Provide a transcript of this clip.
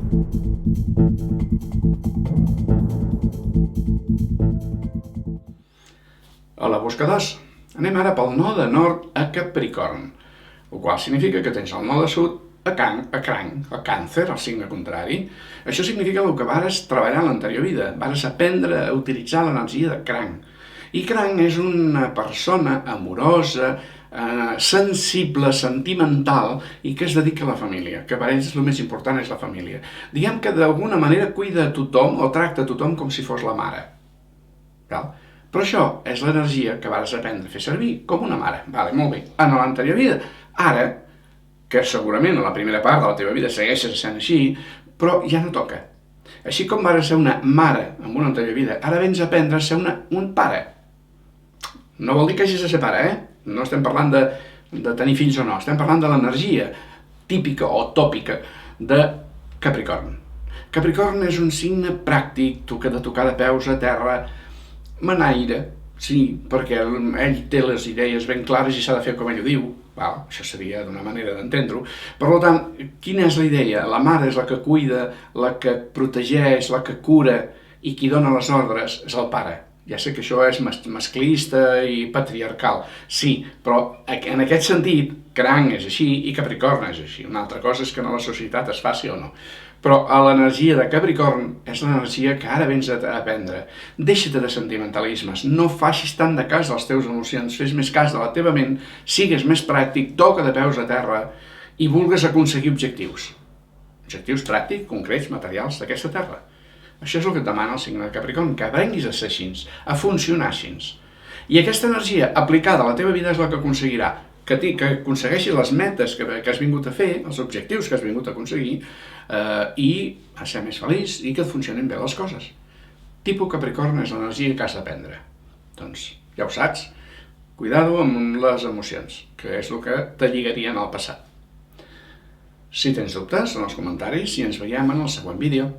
Hola, buscadors! Anem ara pel node nord a Capricorn, el qual significa que tens el node sud a Càncer, el signe contrari. Això significa el que vares treballar en l'anterior vida, vares aprendre a utilitzar l'energia de cranc. I cranc és una persona amorosa, sensible, sentimental i que es dedica a la família, que per ells el més important és la família. Diguem que d'alguna manera cuida a tothom o tracta a tothom com si fos la mare. Val? Però això és l'energia que vas aprendre a fer servir com una mare. Vale, molt bé. En l'anterior vida. Ara, que segurament a la primera part de la teva vida segueixes sent així, però ja no toca. Així com vas ser una mare en una anterior vida, ara vens a aprendre a ser un pare. No vol dir que hagis de ser pare, No estem parlant de tenir fills o no, estem parlant de l'energia típica o tòpica de Capricorn. Capricorn és un signe pràctic, de tocar de peus a terra, manaire, sí, perquè ell té les idees ben clares i s'ha de fer com ell ho diu. Val? Això seria d'una manera d'entendre-ho. Per tant, quina és la idea? La mare és la que cuida, la que protegeix, la que cura, i qui dona les ordres és el pare. Ja sé que això és masclista i patriarcal, sí, però en aquest sentit, cranc és així i Capricorn és així. Una altra cosa és que en la societat es faci o no. Però l'energia de Capricorn és l'energia que ara vens a aprendre. Deixa't de sentimentalismes, no facis tant de cas de les teves emocions, fes més cas de la teva ment, sigues més pràctic, toca de peus a terra i vulgues aconseguir objectius. Objectius pràctics, concrets, materials d'aquesta terra. Això és el que et demana el signe de Capricorn, que aprenguis a ser així, a funcionar així. I aquesta energia aplicada a la teva vida és la que aconseguirà que aconsegueixis les metes que has vingut a fer, els objectius que has vingut a aconseguir, i a ser més feliç i que et funcionin bé les coses. Tipus Capricorn és l'energia que has d'aprendre. Doncs ja ho saps, cuidado amb les emocions, que és el que te lligarien al passat. Si tens dubtes, en els comentaris i ens veiem en el següent vídeo.